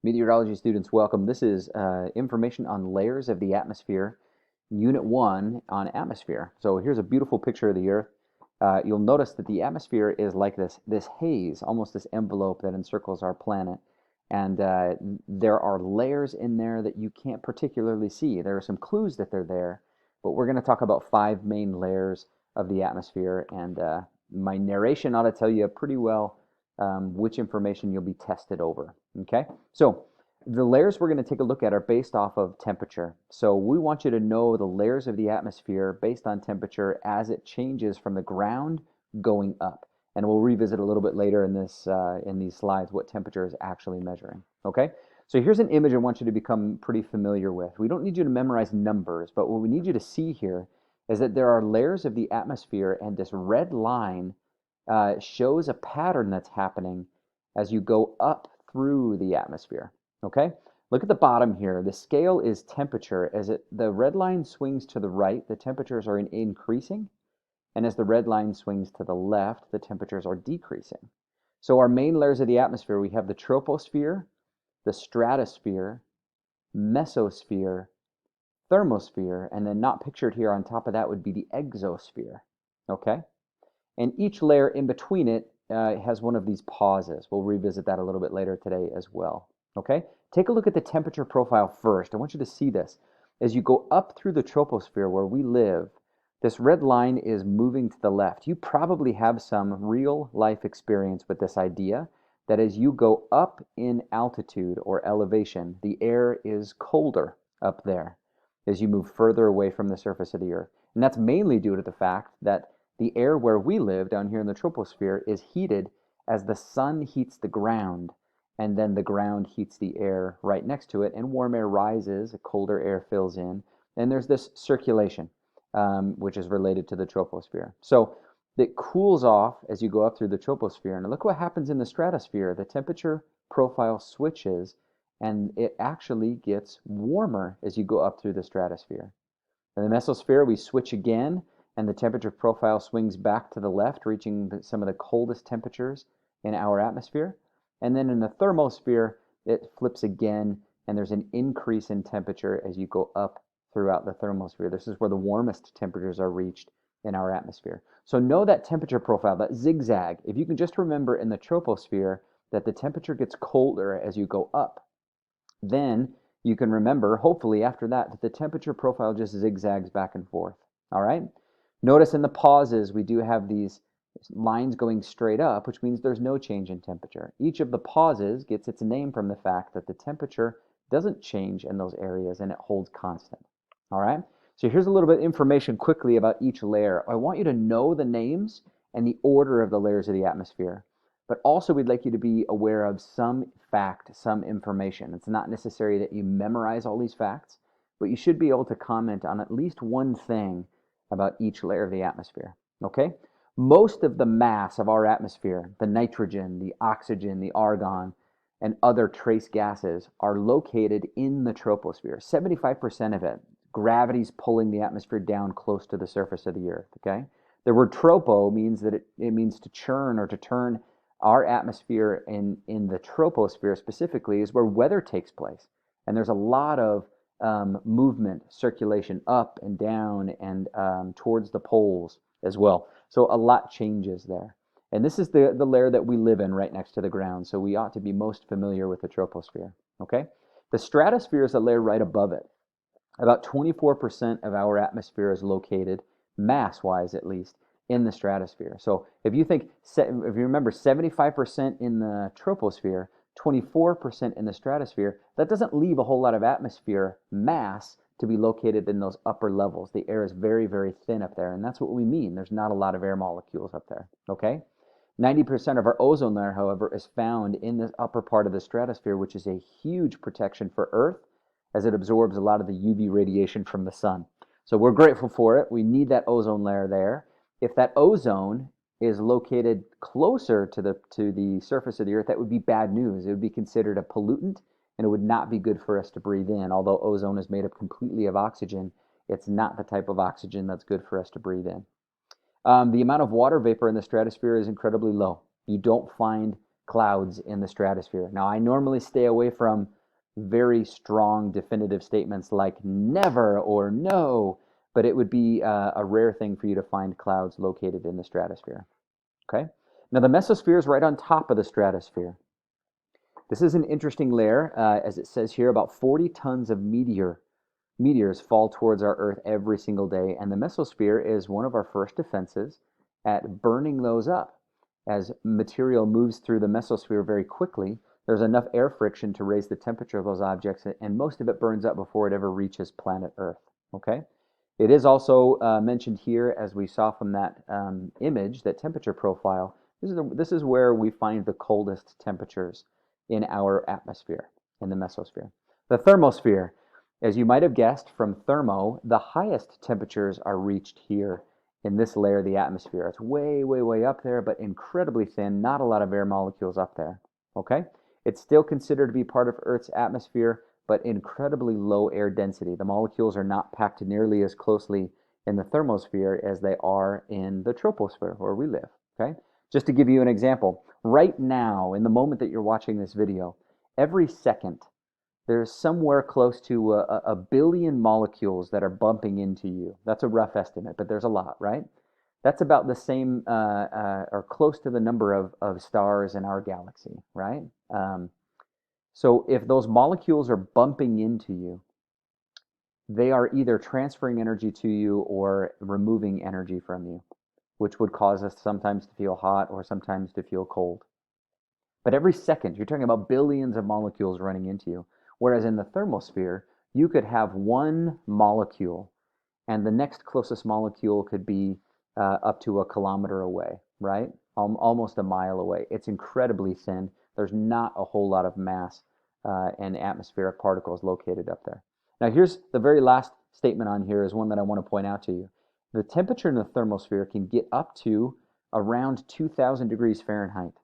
Meteorology students, welcome. This is information on layers of the atmosphere, Unit 1 on atmosphere. So here's a beautiful picture of the Earth. You'll notice that the atmosphere is like this haze, almost this envelope that encircles our planet. And there are layers in there that you can't particularly see. There are some clues that they're there, but we're going to talk about 5 main layers of the atmosphere. And my narration ought to tell you pretty well which information you'll be tested over. Okay, so the layers we're going to take a look at are based off of temperature. So we want you to know the layers of the atmosphere based on temperature as it changes from the ground going up. And we'll revisit a little bit later in these slides what temperature is actually measuring. Okay, so here's an image I want you to become pretty familiar with. We don't need you to memorize numbers, but what we need you to see here is that there are layers of the atmosphere, and this red line shows a pattern that's happening as you go up through the atmosphere. Okay? Look at the bottom here. The scale is temperature. The red line swings to the right, the temperatures are increasing. And as the red line swings to the left, the temperatures are decreasing. So our main layers of the atmosphere, we have the troposphere, the stratosphere, mesosphere, thermosphere, and then not pictured here on top of that would be the exosphere. Okay? And each layer in between it has one of these pauses. We'll revisit that a little bit later today as well. Okay? Take a look at the temperature profile first. I want you to see this. As you go up through the troposphere where we live, this red line is moving to the left. You probably have some real life experience with this idea that as you go up in altitude or elevation, the air is colder up there as you move further away from the surface of the Earth. And that's mainly due to the fact that the air where we live down here in the troposphere is heated as the sun heats the ground, and then the ground heats the air right next to it, and warm air rises, colder air fills in, and there's this circulation, which is related to the troposphere. So it cools off as you go up through the troposphere, and look what happens in the stratosphere. The temperature profile switches, and it actually gets warmer as you go up through the stratosphere. In the mesosphere, we switch again, and the temperature profile swings back to the left, reaching some of the coldest temperatures in our atmosphere. And then in the thermosphere, it flips again, and there's an increase in temperature as you go up throughout the thermosphere. This is where the warmest temperatures are reached in our atmosphere. So know that temperature profile, that zigzag. If you can just remember in the troposphere that the temperature gets colder as you go up, then you can remember, hopefully after that the temperature profile just zigzags back and forth. All right? Notice in the pauses, we do have these lines going straight up, which means there's no change in temperature. Each of the pauses gets its name from the fact that the temperature doesn't change in those areas and it holds constant. All right? So here's a little bit of information quickly about each layer. I want you to know the names and the order of the layers of the atmosphere, but also we'd like you to be aware of some fact, some information. It's not necessary that you memorize all these facts, but you should be able to comment on at least one thing about each layer of the atmosphere. Okay? Most of the mass of our atmosphere, the nitrogen, the oxygen, the argon, and other trace gases are located in the troposphere. 75% of it. Gravity's pulling the atmosphere down close to the surface of the Earth. Okay? The word tropo means that it means to churn or to turn. Our atmosphere in the troposphere specifically is where weather takes place. And there's a lot of movement, circulation up and down and towards the poles as well. So a lot changes there. And this is the layer that we live in right next to the ground. So we ought to be most familiar with the troposphere. Okay? The stratosphere is a layer right above it. About 24% of our atmosphere is located, mass-wise at least, in the stratosphere. So if you remember 75% in the troposphere, 24% in the stratosphere, that doesn't leave a whole lot of atmosphere mass to be located in those upper levels. The air is very, very thin up there, and that's what we mean. There's not a lot of air molecules up there, okay? 90% of our ozone layer, however, is found in the upper part of the stratosphere, which is a huge protection for Earth as it absorbs a lot of the UV radiation from the sun. So we're grateful for it. We need that ozone layer there. If that ozone is located closer to the surface of the Earth, that would be bad news. It would be considered a pollutant, and it would not be good for us to breathe in. Although ozone is made up completely of oxygen, it's not the type of oxygen that's good for us to breathe in. The amount of water vapor in the stratosphere is incredibly low. You don't find clouds in the stratosphere. Now, I normally stay away from very strong definitive statements like never or no, but it would be a rare thing for you to find clouds located in the stratosphere. Okay? Now, the mesosphere is right on top of the stratosphere. This is an interesting layer. As it says here, about 40 tons of meteors fall towards our Earth every single day, and the mesosphere is one of our first defenses at burning those up. As material moves through the mesosphere very quickly, there's enough air friction to raise the temperature of those objects, and most of it burns up before it ever reaches planet Earth. Okay? It is also mentioned here, as we saw from that image, that temperature profile. This is where we find the coldest temperatures in our atmosphere, in the mesosphere. The thermosphere, as you might have guessed from thermo, the highest temperatures are reached here in this layer of the atmosphere. It's way, way, way up there, but incredibly thin, not a lot of air molecules up there. Okay? It's still considered to be part of Earth's atmosphere, but incredibly low air density. The molecules are not packed nearly as closely in the thermosphere as they are in the troposphere, where we live. Okay? Just to give you an example, right now, in the moment that you're watching this video, every second, there's somewhere close to a billion molecules that are bumping into you. That's a rough estimate, but there's a lot, right? That's about the same or close to the number of stars in our galaxy, right? So if those molecules are bumping into you, they are either transferring energy to you or removing energy from you, which would cause us sometimes to feel hot or sometimes to feel cold. But every second, you're talking about billions of molecules running into you. Whereas in the thermosphere, you could have one molecule, and the next closest molecule could be up to a kilometer away, right? Almost a mile away. It's incredibly thin. There's not a whole lot of mass and atmospheric particles located up there. Now, here's the very last statement on here is one that I want to point out to you. The temperature in the thermosphere can get up to around 2,000 degrees Fahrenheit.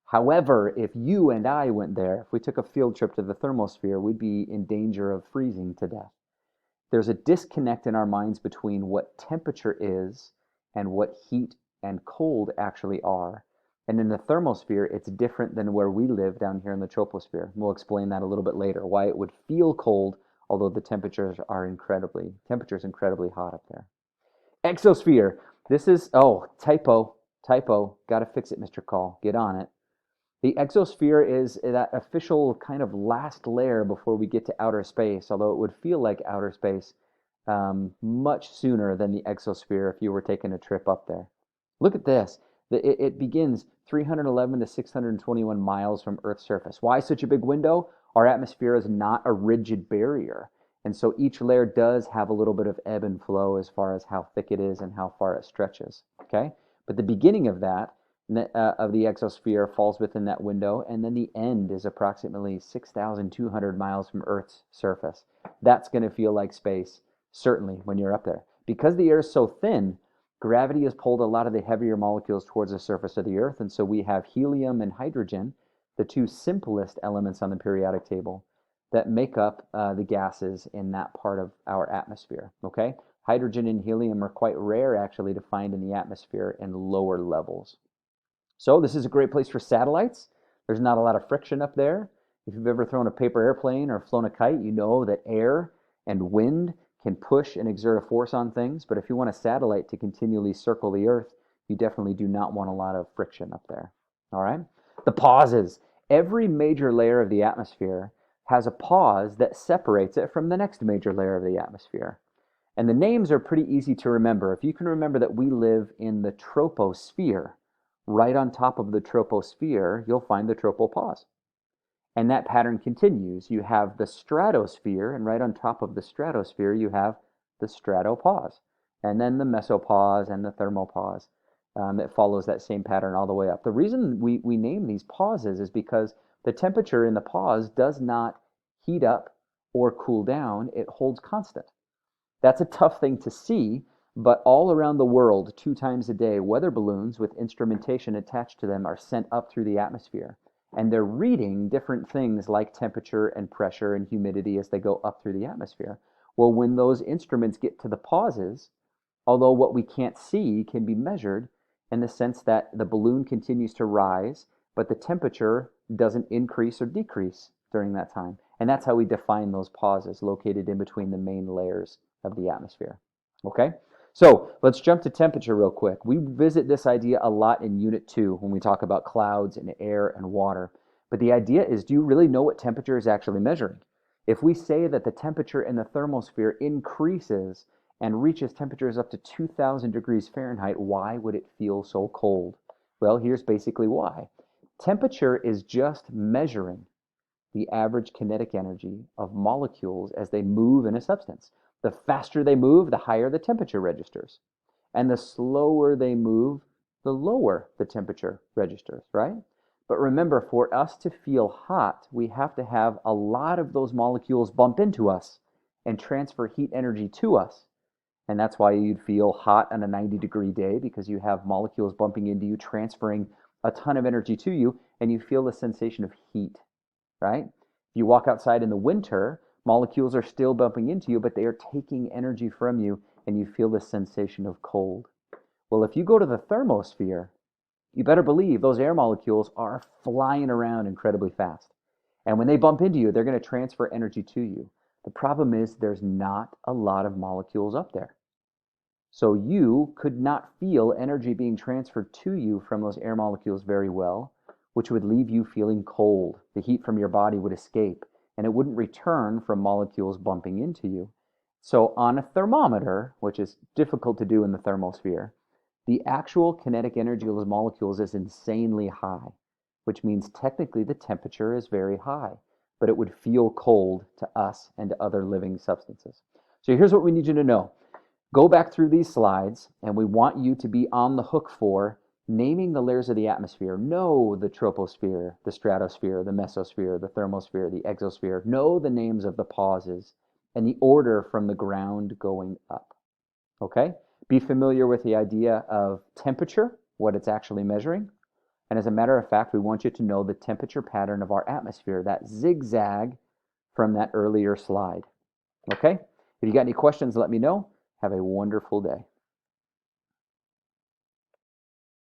However, if you and I went there, if we took a field trip to the thermosphere, we'd be in danger of freezing to death. There's a disconnect in our minds between what temperature is and what heat and cold actually are. And in the thermosphere, it's different than where we live down here in the troposphere. We'll explain that a little bit later, why it would feel cold, although the temperatures incredibly hot up there. Exosphere. This is, typo, got to fix it, Mr. Call. Get on it. The exosphere is that official kind of last layer before we get to outer space, although it would feel like outer space much sooner than the exosphere if you were taking a trip up there. Look at this. It begins 311 to 621 miles from Earth's surface. Why such a big window? Our atmosphere is not a rigid barrier. And so each layer does have a little bit of ebb and flow as far as how thick it is and how far it stretches. Okay? But the beginning of that, of the exosphere, falls within that window, and then the end is approximately 6,200 miles from Earth's surface. That's going to feel like space, certainly, when you're up there. Because the air is so thin, gravity has pulled a lot of the heavier molecules towards the surface of the Earth, and so we have helium and hydrogen, the two simplest elements on the periodic table, that make up the gases in that part of our atmosphere. Okay? Hydrogen and helium are quite rare, actually, to find in the atmosphere in lower levels. So this is a great place for satellites. There's not a lot of friction up there. If you've ever thrown a paper airplane or flown a kite, you know that air and wind can push and exert a force on things. But if you want a satellite to continually circle the Earth, you definitely do not want a lot of friction up there. All right? The pauses. Every major layer of the atmosphere has a pause that separates it from the next major layer of the atmosphere. And the names are pretty easy to remember. If you can remember that we live in the troposphere, right on top of the troposphere, you'll find the tropopause. And that pattern continues. You have the stratosphere, and right on top of the stratosphere, you have the stratopause. And then the mesopause and the thermopause. It follows that same pattern all the way up. The reason we name these pauses is because the temperature in the pause does not heat up or cool down. It holds constant. That's a tough thing to see, but all around the world, 2 times a day, weather balloons with instrumentation attached to them are sent up through the atmosphere. And they're reading different things like temperature and pressure and humidity as they go up through the atmosphere. Well, when those instruments get to the pauses, although what we can't see can be measured in the sense that the balloon continues to rise, but the temperature doesn't increase or decrease during that time. And that's how we define those pauses located in between the main layers of the atmosphere. Okay? So let's jump to temperature real quick. We visit this idea a lot in Unit 2 when we talk about clouds and air and water. But the idea is, do you really know what temperature is actually measuring? If we say that the temperature in the thermosphere increases and reaches temperatures up to 2,000 degrees Fahrenheit, why would it feel so cold? Well, here's basically why. Temperature is just measuring the average kinetic energy of molecules as they move in a substance. The faster they move, the higher the temperature registers. And the slower they move, the lower the temperature registers, right? But remember, for us to feel hot, we have to have a lot of those molecules bump into us and transfer heat energy to us. And that's why you'd feel hot on a 90-degree day, because you have molecules bumping into you, transferring a ton of energy to you, and you feel the sensation of heat, right? If you walk outside in the winter, molecules are still bumping into you, but they are taking energy from you, and you feel the sensation of cold. Well, if you go to the thermosphere, you better believe those air molecules are flying around incredibly fast. And when they bump into you, they're going to transfer energy to you. The problem is there's not a lot of molecules up there. So you could not feel energy being transferred to you from those air molecules very well, which would leave you feeling cold. The heat from your body would escape, and it wouldn't return from molecules bumping into you. So on a thermometer, which is difficult to do in the thermosphere, the actual kinetic energy of those molecules is insanely high, which means technically the temperature is very high, but it would feel cold to us and to other living substances. So here's what we need you to know. Go back through these slides, and we want you to be on the hook for naming the layers of the atmosphere. Know the troposphere, the stratosphere, the mesosphere, the thermosphere, the exosphere. Know the names of the pauses and the order from the ground going up. Okay? Be familiar with the idea of temperature, what it's actually measuring. And as a matter of fact, we want you to know the temperature pattern of our atmosphere, that zigzag from that earlier slide. Okay? If you got any questions, let me know. Have a wonderful day.